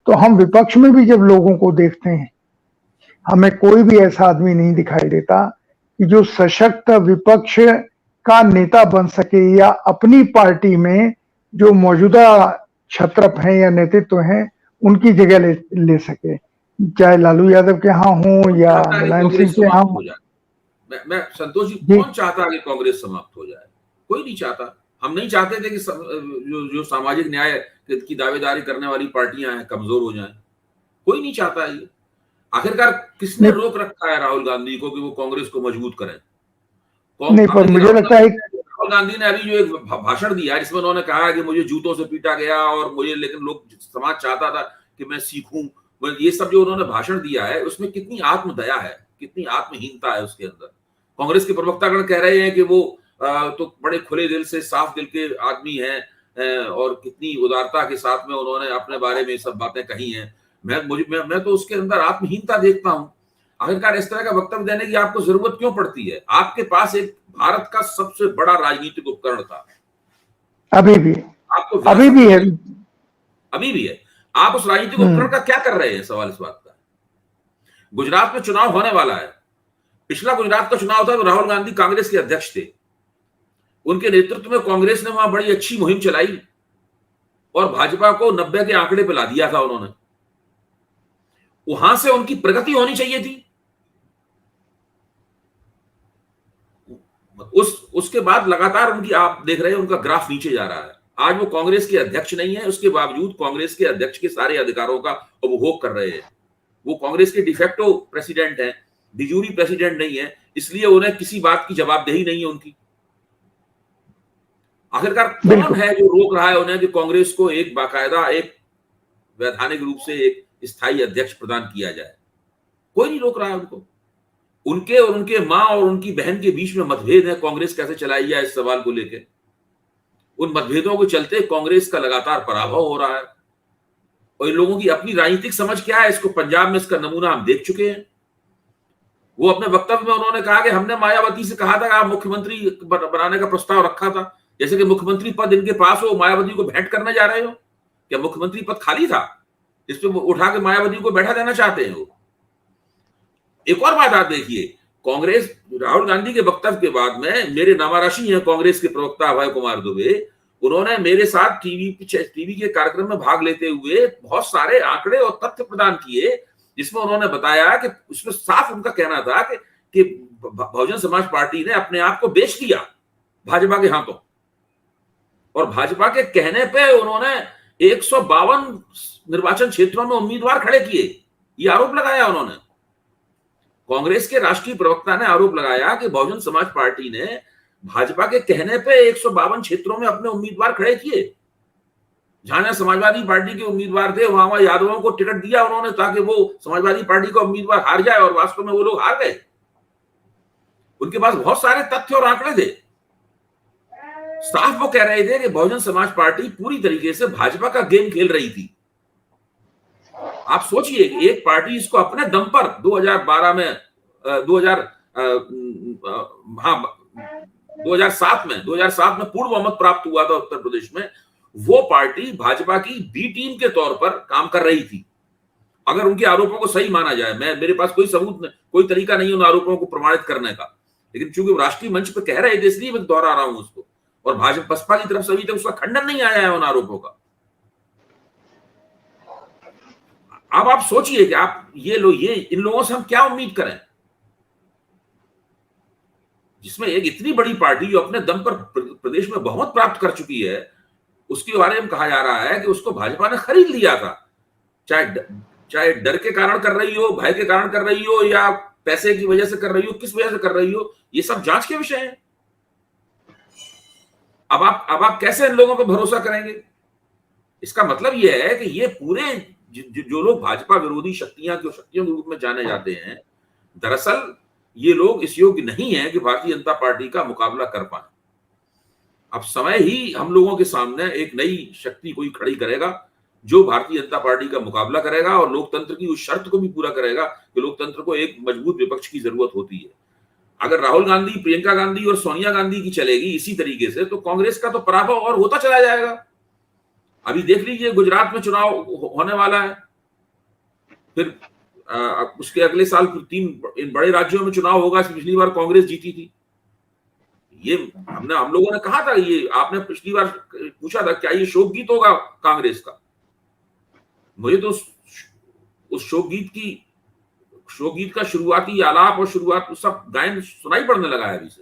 तो हम विपक्ष में भी जब लोगों को देखते हैं, हमें कोई भी ऐसा आदमी नहीं दिखाई देता कि जो सशक्त विपक्ष का नेता बन सके या अपनी पार्टी में जो मौजूदा छत्रप हैं या नेतृत्व हैं उनकी जगह ले सके, चाहे लालू यादव के यहाँ हो या मुलायम सिंह के यहाँ हो। मैं संतोष जी, कौन चाहता है कि कांग्रेस समाप्त हो जाए? कोई नहीं चाहता। हम नहीं चाहते थे कि जो सामाजिक न्याय की दावेदारी करने वाली पार्टियां हैं कमजोर हो जाएं। कोई नहीं चाहता ये। आखिरकार किसने रोक रखा है राहुल गांधी को कि वो कांग्रेस को मजबूत करें? नहीं, पर मुझे लगता है राहुल गांधी ने अभी जो एक भाषण दिया जिसमें उन्होंने कहा कि मुझे जूतों से पीटा गया और मुझे, लेकिन लोग समाज चाहता था कि मैं सीखूं, ये सब जो उन्होंने भाषण दिया है उसमें कितनी आत्मदया है, कितनी आत्महीनता है उसके अंदर। कांग्रेस के प्रवक्तागण कह रहे हैं कि वो तो बड़े खुले दिल से, साफ दिल के आदमी हैं और कितनी उदारता के साथ में उन्होंने अपने बारे में सब बातें कही हैं। मैं तो उसके अंदर आत्महीनता देखता हूं। आखिरकार इस तरह का वक्तव्य देने की आपको जरूरत क्यों पड़ती है? आपके पास एक भारत का सबसे बड़ा राजनीतिक उपकरण था, अभी भी है। अभी भी है। आप उस राजनीतिक उपकरण का क्या कर रहे हैं? सवाल इस बात का। गुजरात में चुनाव होने वाला है। पिछला गुजरात का चुनाव था तो राहुल गांधी कांग्रेस के अध्यक्ष थे। उनके नेतृत्व में कांग्रेस ने वहां बड़ी अच्छी मुहिम चलाई और भाजपा को 90 के आंकड़े पे ला दिया था उन्होंने। वहां से उनकी प्रगति होनी चाहिए थी। उसके बाद लगातार उनकी, आप देख रहे हैं, उनका ग्राफ नीचे जा रहा है। आज वो कांग्रेस के अध्यक्ष नहीं है, उसके बावजूद कांग्रेस के अध्यक्ष के सारे अधिकारों का उपभोग कर रहे हैं। वो कांग्रेस के डिफेक्टो प्रेसिडेंट हैं, डिजूरी प्रेसिडेंट नहीं है, इसलिए उन्हें किसी बात की जवाबदेही नहीं है उनकी। आखिरकार कौन है जो रोक रहा है उन्हें कि कांग्रेस को एक बाकायदा, एक वैधानिक रूप से एक स्थायी अध्यक्ष प्रदान किया जाए? कोई नहीं रोक रहा है उनको। उनके और उनके मां और उनकी बहन के बीच में मतभेद है, कांग्रेस कैसे चलाई जाए इस सवाल को लेकर। उन मतभेदों के चलते कांग्रेस का लगातार पराभव हो रहा है। और इन लोगों की अपनी राजनीतिक समझ क्या है, इसको पंजाब में इसका नमूना हम देख चुके हैं। वो अपने वक्तव्य में उन्होंने कहा कि हमने मायावती से कहा था कि आप मुख्यमंत्री बनाने का प्रस्ताव रखा था, जैसे कि मुख्यमंत्री पद इनके पास हो, मायावती को भेंट करने जा रहे हो। क्या मुख्यमंत्री पद खाली था जिसपे उठा के मायावती को बैठा देना चाहते हैं वो? एक और बात आप देखिए, कांग्रेस, राहुल गांधी के वक्तव्य के बाद में मेरे नामाराशी हैं कांग्रेस के प्रवक्ता अभय कुमार दुबे, उन्होंने मेरे साथ टीवी के कार्यक्रम में भाग लेते हुए बहुत सारे आंकड़े और तथ्य प्रदान किए, जिसमें उन्होंने बताया कि उसमें साफ उनका कहना था कि बहुजन समाज पार्टी ने अपने आप को बेच दिया भाजपा के हाथों। और भाजपा के कहने पे उन्होंने 152 निर्वाचन क्षेत्रों में उम्मीदवार खड़े किए, ये आरोप लगाया उन्होंने। कांग्रेस के राष्ट्रीय प्रवक्ता ने आरोप लगाया कि बहुजन समाज पार्टी ने भाजपा के कहने पे 152 क्षेत्रों में अपने उम्मीदवार खड़े किए। जहां समाजवादी पार्टी के उम्मीदवार थे वहां यादवों को टिकट दिया उन्होंने ताकि वो समाजवादी पार्टी का उम्मीदवार हार जाए, और वास्तव में वो लोग हार गए। उनके पास बहुत सारे तथ्य और आंकड़े थे। साफ वो कह रहे थे कि बहुजन समाज पार्टी पूरी तरीके से भाजपा का गेम खेल रही थी। आप सोचिए कि एक पार्टी इसको अपने दम पर 2007 में पूर्ण बहुमत प्राप्त हुआ था उत्तर प्रदेश में, वो पार्टी भाजपा की बी टीम के तौर पर काम कर रही थी। अगर उनके आरोपों को सही माना जाए, मेरे पास कोई सबूत, कोई तरीका नहीं उन आरोपों को प्रमाणित करने का, लेकिन चूंकि राष्ट्रीय मंच पर कह रहे थे इसलिए मैं दोहरा रहा हूं उसको। और भाजपा, बसपा की तरफ से अभी तक उसका खंडन नहीं आया है उन आरोपों का। अब आप सोचिए कि आप ये इन लोगों से हम क्या उम्मीद करें, जिसमें एक इतनी बड़ी पार्टी जो अपने दम पर प्रदेश में बहुमत प्राप्त कर चुकी है, उसके बारे में कहा जा रहा है कि उसको भाजपा ने खरीद लिया था। चाहे डर के कारण कर रही हो, भय के कारण कर रही हो, या पैसे की वजह से कर रही हो, किस वजह से कर रही हो, ये सब जांच के विषय है। अब आप कैसे इन लोगों पर भरोसा करेंगे? इसका मतलब यह है कि ये पूरे जो लोग भाजपा विरोधी शक्तियों के रूप में जाने जाते हैं, दरअसल ये लोग इस योग्य नहीं है कि भारतीय जनता पार्टी का मुकाबला कर पाए। अब समय ही हम लोगों के सामने एक नई शक्ति कोई खड़ी करेगा जो भारतीय जनता पार्टी का मुकाबला करेगा और लोकतंत्र की उस शर्त को भी पूरा करेगा कि लोकतंत्र को एक मजबूत विपक्ष की जरूरत होती है। अगर राहुल गांधी, प्रियंका गांधी और सोनिया गांधी की चलेगी इसी तरीके से, तो कांग्रेस का तो पराभव और होता चला जाएगा। अभी देख लीजिए, गुजरात में चुनाव होने वाला है, फिर उसके अगले साल फिर 3 इन बड़े राज्यों में चुनाव होगा। पिछली बार कांग्रेस जीती थी। ये हम लोगों ने कहा था, ये आपने पिछली बार पूछा था क्या ये शोक गीत होगा कांग्रेस का। मुझे तो उस शोक गीत का शुरुआती आलाप और शुरुआत सब गायन सुनाई पड़ने लगा है अभी से।